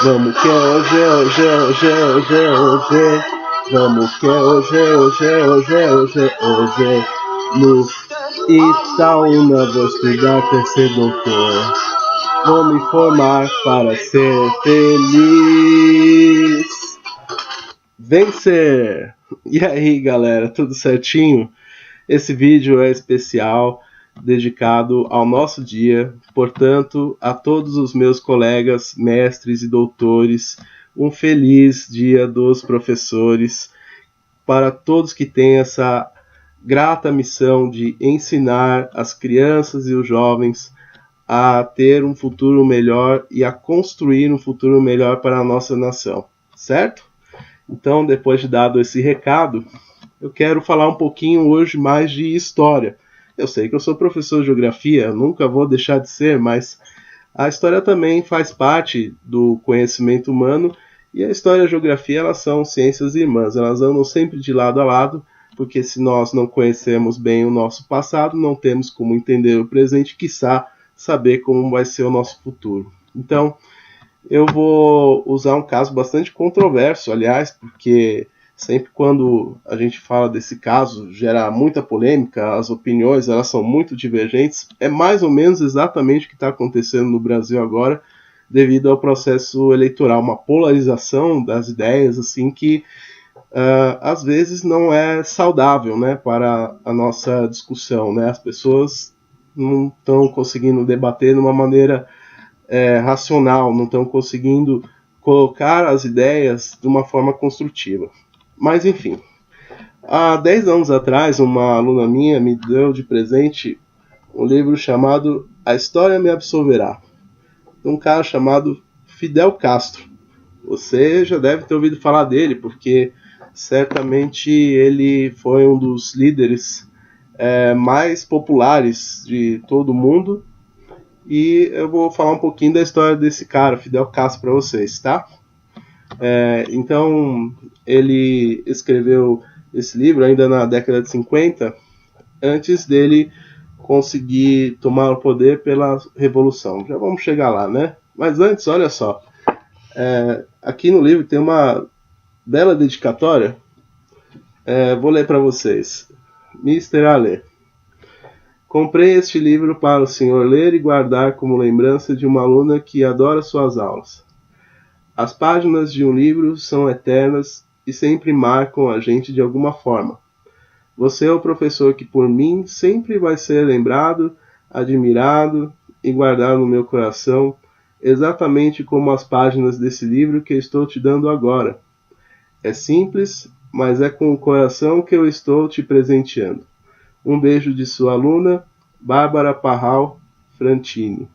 Vamos que é hoje, hoje, hoje, hoje, hoje. Vamos que é hoje, hoje, hoje, hoje, hoje. No Itaúna vou estudar para ser doutor. Vou me formar para ser feliz. Vencer! E aí, galera, tudo certinho? Esse vídeo é especial, dedicado ao nosso dia, portanto, a todos os meus colegas, mestres e doutores, um feliz Dia dos Professores, para todos que têm essa grata missão de ensinar as crianças e os jovens a ter um futuro melhor e a construir um futuro melhor para a nossa nação, certo? Então, depois de dado esse recado, eu quero falar um pouquinho hoje mais de história. Eu sei que eu sou professor de geografia, nunca vou deixar de ser, mas a história também faz parte do conhecimento humano e a história e a geografia, elas são ciências irmãs, elas andam sempre de lado a lado, porque se nós não conhecemos bem o nosso passado, não temos como entender o presente, quiçá saber como vai ser o nosso futuro. Então, eu vou usar um caso bastante controverso, aliás, porque sempre quando a gente fala desse caso, gera muita polêmica, as opiniões elas são muito divergentes. É mais ou menos exatamente o que está acontecendo no Brasil agora, devido ao processo eleitoral, uma polarização das ideias, assim, que às vezes não é saudável, né, para a nossa discussão, né? As pessoas não estão conseguindo debater de uma maneira racional, não estão conseguindo colocar as ideias de uma forma construtiva. Mas enfim, há 10 anos atrás, uma aluna minha me deu de presente um livro chamado A História Me Absolverá, de um cara chamado Fidel Castro. Você já deve ter ouvido falar dele, porque certamente ele foi um dos líderes mais populares de todo o mundo. E eu vou falar um pouquinho da história desse cara, Fidel Castro, para vocês, tá? Então, ele escreveu esse livro ainda na década de 50, antes dele conseguir tomar o poder pela Revolução. Já vamos chegar lá, né? Mas antes, olha só, aqui no livro tem uma bela dedicatória, vou ler para vocês. Mr. Ale. Comprei este livro para o senhor ler e guardar como lembrança de uma aluna que adora suas aulas. As páginas de um livro são eternas e sempre marcam a gente de alguma forma. Você é o professor que por mim sempre vai ser lembrado, admirado e guardado no meu coração, exatamente como as páginas desse livro que estou te dando agora. É simples, mas é com o coração que eu estou te presenteando. Um beijo de sua aluna, Bárbara Parral Frantini.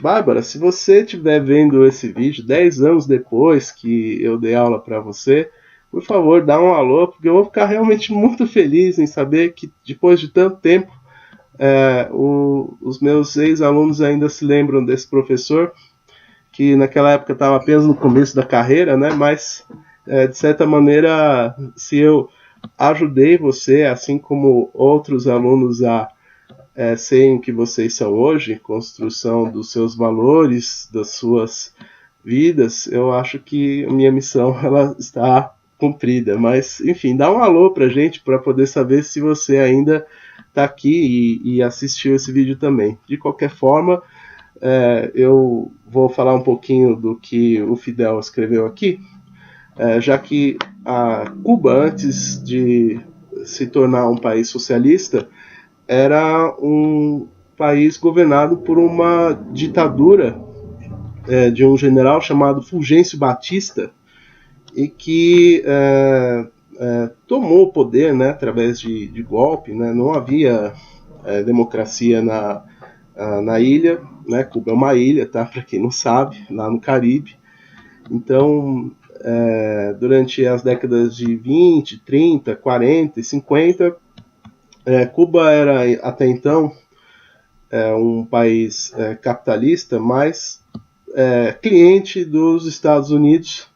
Bárbara, se você estiver vendo esse vídeo 10 anos depois que eu dei aula para você, por favor, dá um alô, porque eu vou ficar realmente muito feliz em saber que depois de tanto tempo os meus ex-alunos ainda se lembram desse professor, que naquela época estava apenas no começo da carreira, né? Mas de certa maneira, se eu ajudei você, assim como outros alunos, a serem o que vocês são hoje, construção dos seus valores, das suas vidas, eu acho que a minha missão ela está cumprida. Mas, enfim, dá um alô pra gente para poder saber se você ainda está aqui e assistiu esse vídeo também. De qualquer forma, eu vou falar um pouquinho do que o Fidel escreveu aqui, já que a Cuba, antes de se tornar um país socialista, era um país governado por uma ditadura de um general chamado Fulgêncio Batista, e que tomou o poder, né, através de golpe, né? Não havia democracia na ilha, né? Cuba é uma ilha, tá? Para quem não sabe, lá no Caribe. Então, durante as décadas de 20, 30, 40 e 50, Cuba era até então um país capitalista, mas cliente dos Estados Unidos,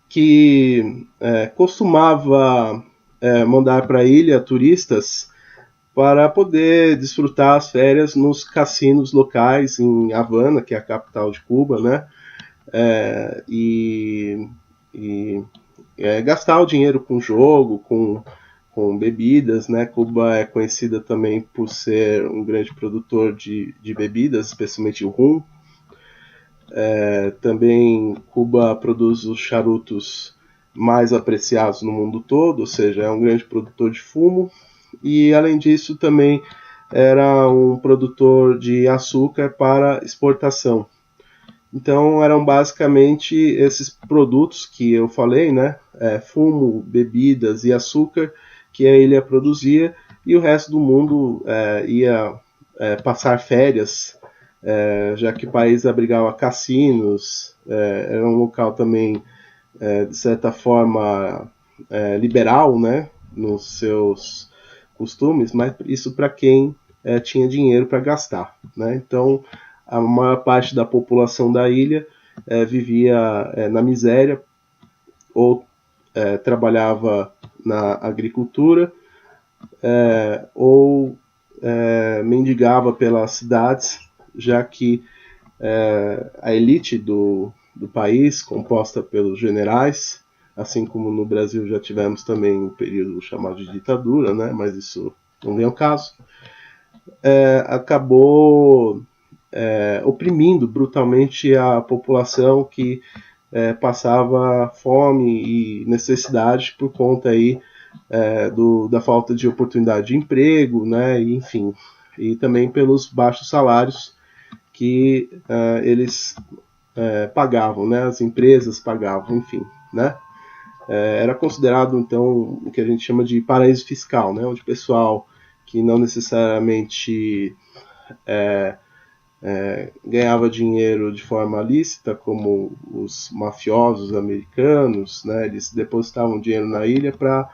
que costumava mandar para a ilha turistas para poder desfrutar as férias nos cassinos locais em Havana, que é a capital de Cuba, né? e gastar o dinheiro com jogo, com bebidas, né? Cuba é conhecida também por ser um grande produtor de bebidas, especialmente o rum. Também Cuba produz os charutos mais apreciados no mundo todo, ou seja, é um grande produtor de fumo. E além disso também era um produtor de açúcar para exportação. Então eram basicamente esses produtos que eu falei, né? Fumo, bebidas e açúcar que a ilha produzia, e o resto do mundo ia passar férias, já que o país abrigava cassinos, era um local também, de certa forma, liberal, né? Nos seus costumes, mas isso para quem tinha dinheiro para gastar, né? Então a maior parte da população da ilha vivia na miséria ou trabalhava na agricultura ou mendigava pelas cidades, já que a elite do país, composta pelos generais, assim como no Brasil já tivemos também um período chamado de ditadura, né? Mas isso não vem ao caso, acabou oprimindo brutalmente a população que passava fome e necessidade por conta aí da falta de oportunidade de emprego, né? E, enfim, e também pelos baixos salários que eles pagavam, né? As empresas pagavam, enfim, né? Era considerado então o que a gente chama de paraíso fiscal, né? Onde o pessoal que não necessariamente ganhava dinheiro de forma lícita, como os mafiosos americanos, né? Eles depositavam dinheiro na ilha para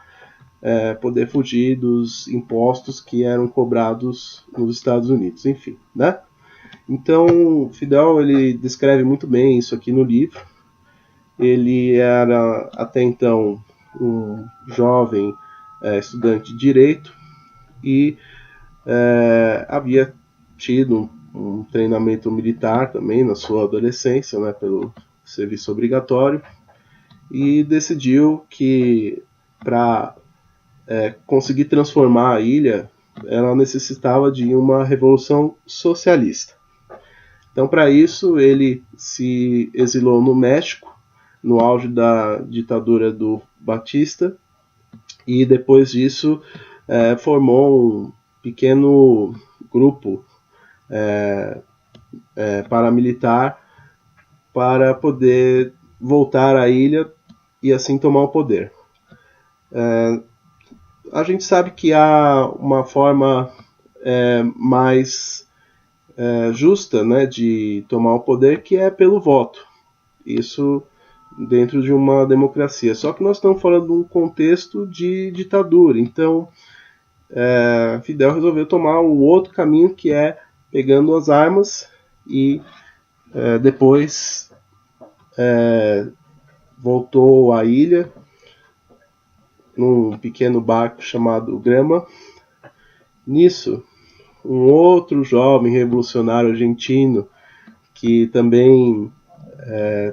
poder fugir dos impostos que eram cobrados nos Estados Unidos, enfim, né? Então, Fidel, ele descreve muito bem isso aqui no livro. Ele era até então um jovem estudante de direito e havia tido um treinamento militar também na sua adolescência, né, pelo serviço obrigatório, e decidiu que para conseguir transformar a ilha, ela necessitava de uma revolução socialista. Então, para isso, ele se exilou no México, no auge da ditadura do Batista, e depois disso formou um pequeno grupo paramilitar para poder voltar à ilha e assim tomar o poder. A gente sabe que há uma forma mais justa, né, de tomar o poder, que é pelo voto. Isso dentro de uma democracia. Só que nós estamos falando de um contexto de ditadura. Então, Fidel resolveu tomar um outro caminho, que é pegando as armas e depois voltou à ilha num pequeno barco chamado Grama. Nisso, um outro jovem revolucionário argentino que também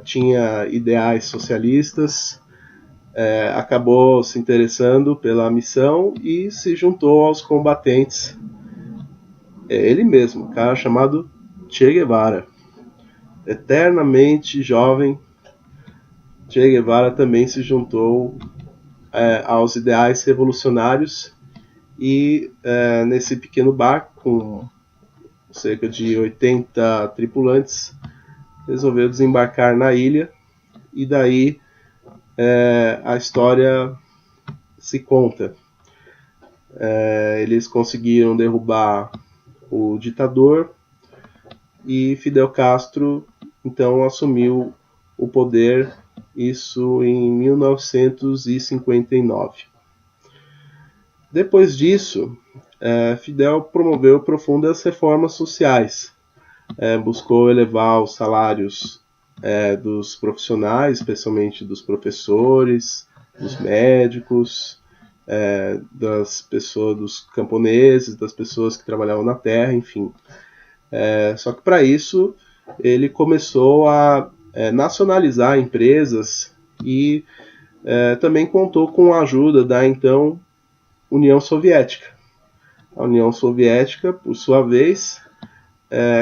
tinha ideais socialistas acabou se interessando pela missão e se juntou aos combatentes. Ele mesmo, um cara chamado Che Guevara. Eternamente jovem, Che Guevara também se juntou aos ideais revolucionários e nesse pequeno barco com cerca de 80 tripulantes resolveu desembarcar na ilha, e daí a história se conta. Eles conseguiram derrubar o ditador e Fidel Castro então assumiu o poder, isso em 1959. Depois disso, Fidel promoveu profundas reformas sociais, buscou elevar os salários dos profissionais, especialmente dos professores, dos médicos, das pessoas, dos camponeses, das pessoas que trabalhavam na terra, enfim. Só que para isso ele começou a nacionalizar empresas e também contou com a ajuda da então União Soviética. A União Soviética, por sua vez,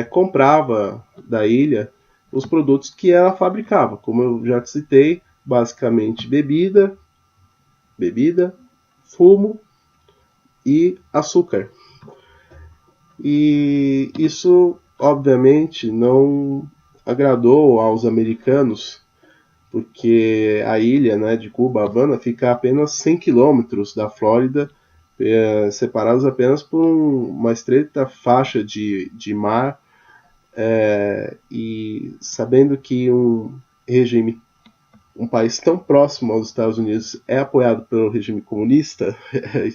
comprava da ilha os produtos que ela fabricava, como eu já citei, basicamente bebida, fumo e açúcar. E isso, obviamente, não agradou aos americanos, porque a ilha, né, de Cuba, Havana, fica a apenas 100 quilômetros da Flórida, separados apenas por uma estreita faixa de mar, e sabendo que um país tão próximo aos Estados Unidos é apoiado pelo regime comunista,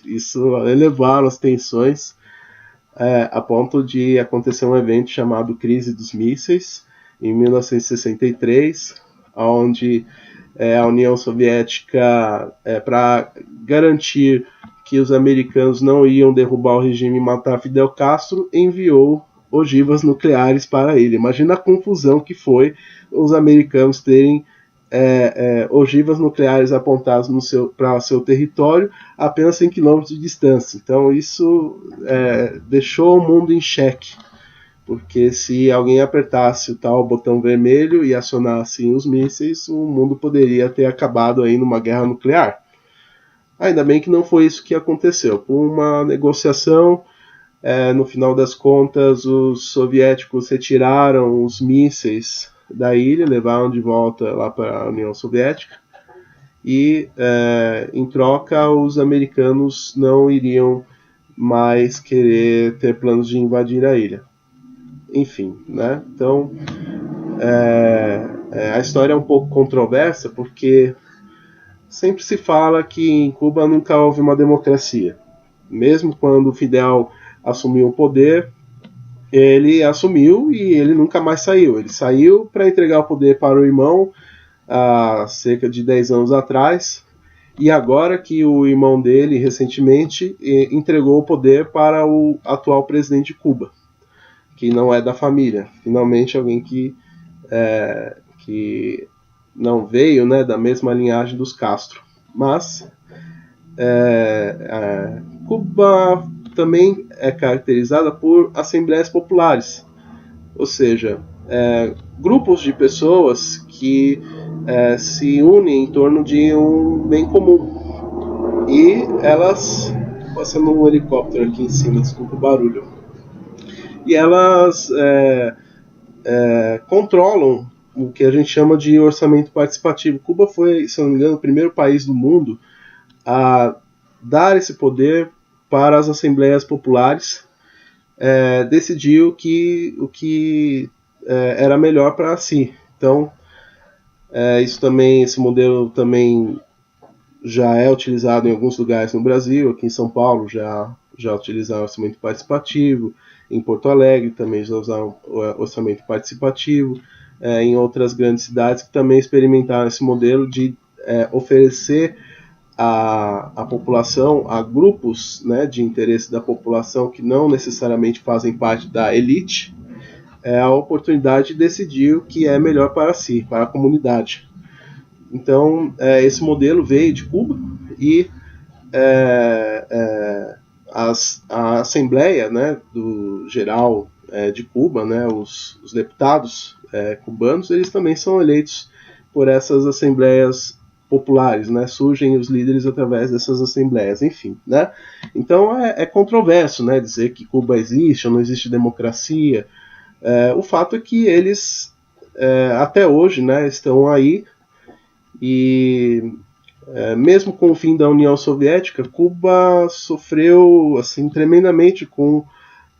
isso elevaram as tensões a ponto de acontecer um evento chamado Crise dos Mísseis, em 1963, onde a União Soviética, para garantir que os americanos não iam derrubar o regime e matar Fidel Castro, enviou ogivas nucleares para a ilha. Imagina a confusão que foi os americanos terem ogivas nucleares apontadas para seu território a apenas 100 km de distância. Então isso deixou o mundo em xeque, porque se alguém apertasse o tal botão vermelho e acionasse os mísseis, o mundo poderia ter acabado aí numa guerra nuclear. Ainda bem que não foi isso que aconteceu. Com uma negociação, no final das contas, os soviéticos retiraram os mísseis da ilha, levaram de volta lá para a União Soviética, e em troca os americanos não iriam mais querer ter planos de invadir a ilha. Enfim, né? Então a história é um pouco controversa, porque sempre se fala que em Cuba nunca houve uma democracia. Mesmo quando Fidel assumiu o poder, ele assumiu e ele nunca mais saiu. Ele saiu para entregar o poder para o irmão há cerca de 10 anos atrás, e agora que o irmão dele, recentemente, entregou o poder para o atual presidente de Cuba, que não é da família. Finalmente alguém que não veio, né, da mesma linhagem dos Castro. Mas Cuba também é caracterizada por assembleias populares, ou seja, grupos de pessoas que se unem em torno de um bem comum. E elas, passando um helicóptero aqui em cima, desculpa o barulho, e elas controlam o que a gente chama de orçamento participativo. Cuba foi, se não me engano, o primeiro país do mundo a dar esse poder para as assembleias populares, decidiu o que era melhor para si. Então, esse modelo também já é utilizado em alguns lugares no Brasil. Aqui em São Paulo já utilizaram orçamento participativo, em Porto Alegre também já usaram orçamento participativo, em outras grandes cidades que também experimentaram esse modelo de oferecer a população, a grupos, né, de interesse da população que não necessariamente fazem parte da elite, a oportunidade de decidir o que é melhor para si, para a comunidade. Então, esse modelo veio de Cuba e a Assembleia, né, do Geral de Cuba, né, os deputados cubanos, eles também são eleitos por essas assembleias populares, né? Surgem os líderes através dessas assembleias, enfim, né? Então é controverso, né, dizer que Cuba existe ou não existe democracia. O fato é que eles até hoje, né, estão aí, e mesmo com o fim da União Soviética, Cuba sofreu assim tremendamente com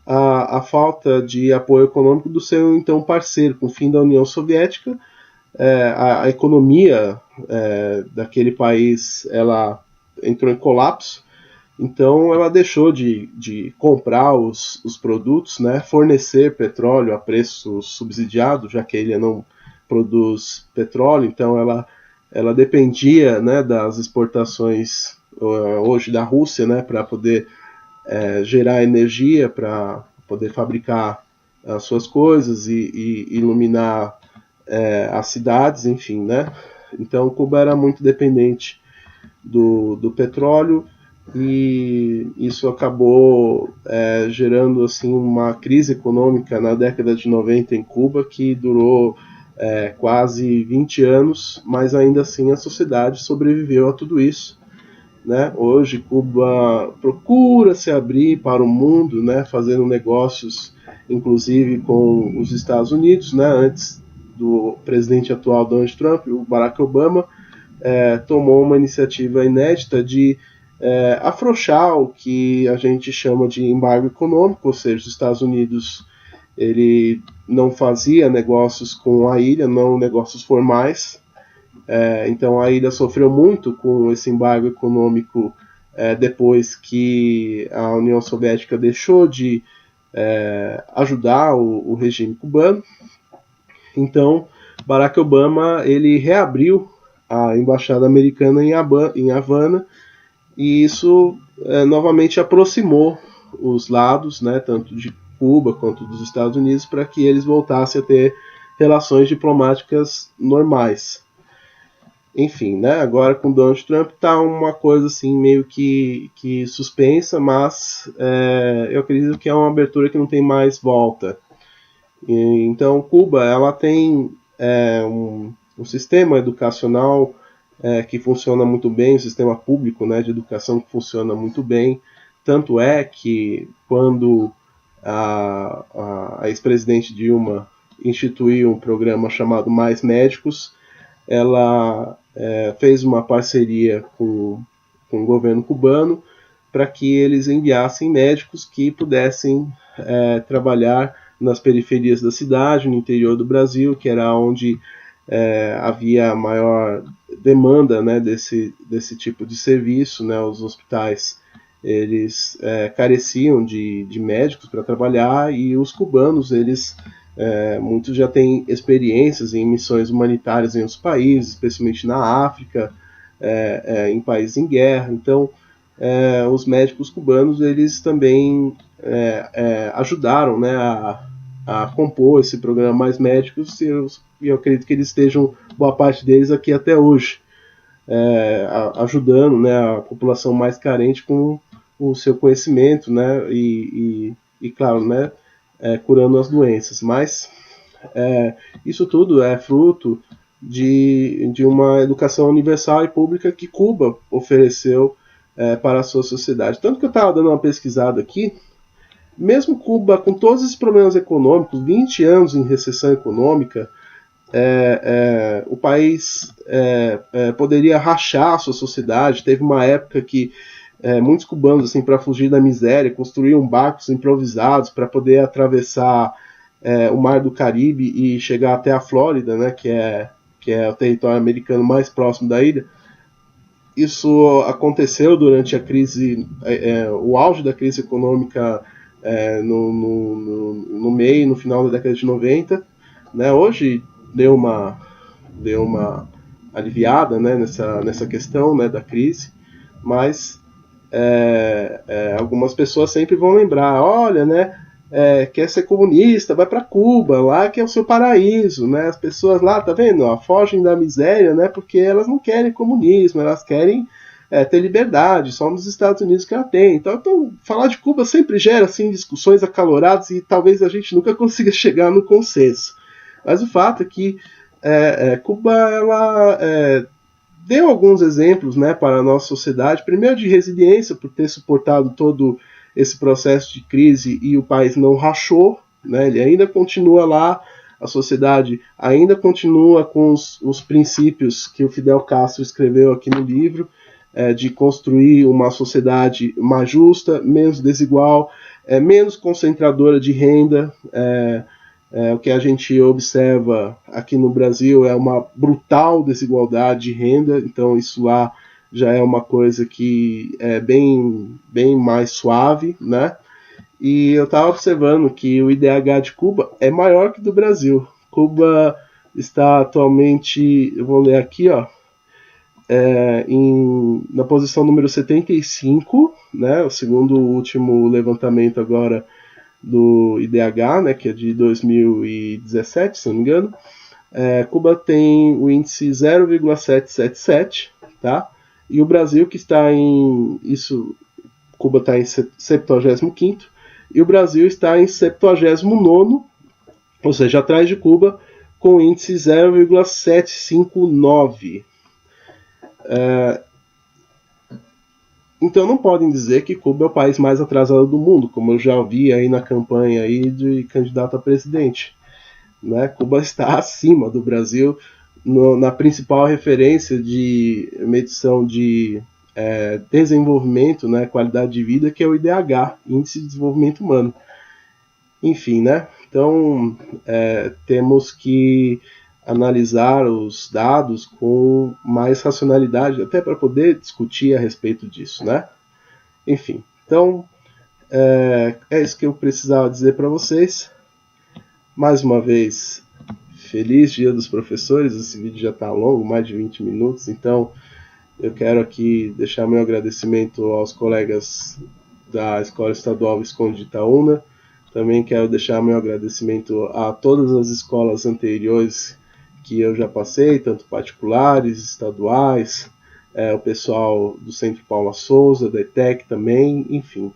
a falta de apoio econômico do seu então parceiro. Com o fim da União Soviética, a economia daquele país ela entrou em colapso, então ela deixou de comprar os produtos, né, fornecer petróleo a preço subsidiado, já que a ilha não produz petróleo, então ela dependia, né, das exportações hoje da Rússia, né, para poder gerar energia, para poder fabricar as suas coisas e iluminar as cidades, enfim, né? Então Cuba era muito dependente do petróleo, e isso acabou gerando assim uma crise econômica na década de 90 em Cuba, que durou quase 20 anos, mas ainda assim a sociedade sobreviveu a tudo isso, né? Hoje Cuba procura se abrir para o mundo, né? Fazendo negócios inclusive com os Estados Unidos, né? Antes do presidente atual Donald Trump, o Barack Obama, tomou uma iniciativa inédita de afrouxar o que a gente chama de embargo econômico, ou seja, os Estados Unidos ele não fazia negócios com a ilha, não negócios formais. Então a ilha sofreu muito com esse embargo econômico depois que a União Soviética deixou de ajudar o regime cubano. Então Barack Obama ele reabriu a embaixada americana em Havana, e isso novamente aproximou os lados, né, tanto de Cuba quanto dos Estados Unidos, para que eles voltassem a ter relações diplomáticas normais. Enfim, né, agora com Donald Trump está uma coisa assim meio que suspensa, mas eu acredito que é uma abertura que não tem mais volta. Então Cuba ela tem um sistema educacional que funciona muito bem, um sistema público, né, de educação que funciona muito bem. Tanto é que quando a ex-presidente Dilma instituiu um programa chamado Mais Médicos, ela fez uma parceria com o governo cubano para que eles enviassem médicos que pudessem trabalhar nas periferias da cidade, no interior do Brasil, que era onde havia maior demanda, né, desse tipo de serviço, né? Os hospitais eles careciam de médicos para trabalhar, e os cubanos eles muitos já têm experiências em missões humanitárias em outros países, especialmente na África, em países em guerra. Então os médicos cubanos eles também ajudaram, né, a compor esse programa Mais Médicos, e eu acredito que eles estejam, boa parte deles, aqui até hoje, ajudando, né, a população mais carente com o seu conhecimento, né, e claro, né, curando as doenças. Mas isso tudo é fruto de uma educação universal e pública que Cuba ofereceu para a sua sociedade. Tanto que eu estava dando uma pesquisada aqui, mesmo Cuba, com todos esses problemas econômicos, 20 anos em recessão econômica, o país poderia rachar a sua sociedade. Teve uma época que muitos cubanos, assim, para fugir da miséria, construíam barcos improvisados para poder atravessar o Mar do Caribe e chegar até a Flórida, né, que é o território americano mais próximo da ilha. Isso aconteceu durante a crise, o auge da crise econômica no meio, no final da década de 90, né? Hoje deu uma aliviada, né, nessa questão, né, da crise, mas algumas pessoas sempre vão lembrar, olha, né, quer ser comunista, vai para Cuba, lá que é o seu paraíso, né? As pessoas lá, tá vendo, fogem da miséria, né, porque elas não querem comunismo, elas querem ter liberdade, só nos Estados Unidos que ela tem. Então falar de Cuba sempre gera assim, discussões acaloradas, e talvez a gente nunca consiga chegar no consenso. Mas o fato é que Cuba ela deu alguns exemplos, né, para a nossa sociedade, primeiro de resiliência, por ter suportado todo esse processo de crise e o país não rachou, né, ele ainda continua lá, a sociedade ainda continua com os princípios que o Fidel Castro escreveu aqui no livro, de construir uma sociedade mais justa, menos desigual, menos concentradora de renda. O que a gente observa aqui no Brasil é uma brutal desigualdade de renda, então isso lá já é uma coisa que é bem mais suave, né? E eu estava observando que o IDH de Cuba é maior que do Brasil. Cuba está atualmente, eu vou ler aqui, ó, na posição número 75, né, o segundo último levantamento agora do IDH, né, que é de 2017, se não me engano. Cuba tem o índice 0,777, tá? E o Brasil, que está em... Cuba está em 75º, e o Brasil está em 79º, ou seja, atrás de Cuba, com índice 0,759. Então não podem dizer que Cuba é o país mais atrasado do mundo, como eu já vi aí na campanha aí de candidato a presidente. Né? Cuba está acima do Brasil na principal referência de medição de desenvolvimento, né, qualidade de vida, que é o IDH, Índice de Desenvolvimento Humano. Enfim, né? Então temos que analisar os dados com mais racionalidade, até para poder discutir a respeito disso, né? Enfim, então é isso que eu precisava dizer para vocês. Mais uma vez, feliz Dia dos Professores. Esse vídeo já está longo, mais de 20 minutos, então eu quero aqui deixar meu agradecimento aos colegas da Escola Estadual Visconde de Itaúna. Também quero deixar meu agradecimento a todas as escolas anteriores que eu já passei, tanto particulares, estaduais, o pessoal do Centro Paula Souza, da ETEC também, enfim.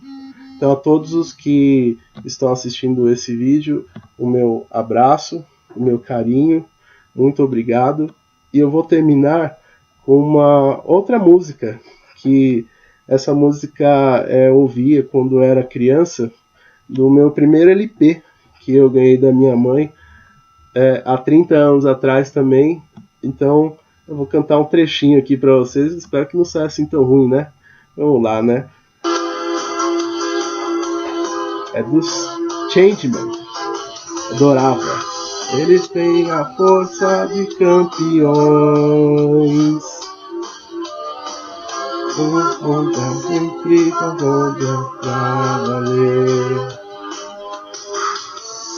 Então a todos os que estão assistindo esse vídeo, o meu abraço, o meu carinho, muito obrigado. E eu vou terminar com uma outra música, que essa música eu ouvia quando eu era criança, do meu primeiro LP, que eu ganhei da minha mãe há 30 anos atrás também. Então eu vou cantar um trechinho aqui para vocês, espero que não saia assim tão ruim, né? Vamos lá, né? É dos Changeman. Adorava. Eles têm a força de campeões. Onda sempre com onda pra valer.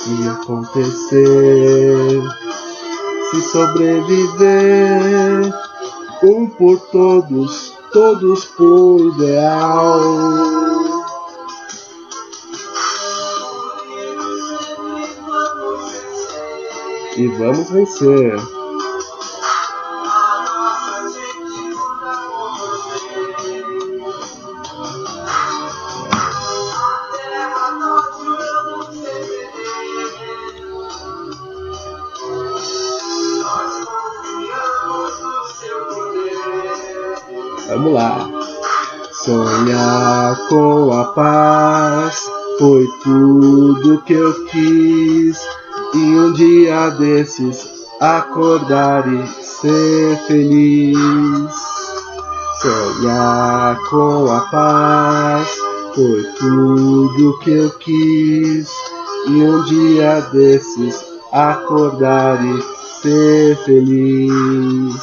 Se acontecer, se sobreviver, um por todos, todos por ideal. E vamos vencer. Vamos lá. Sonhar com a paz foi tudo que eu quis. E um dia desses acordar e ser feliz. Sonhar com a paz foi tudo que eu quis. E um dia desses acordar e ser feliz.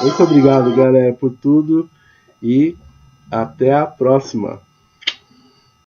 Muito obrigado, galera, por tudo e até a próxima.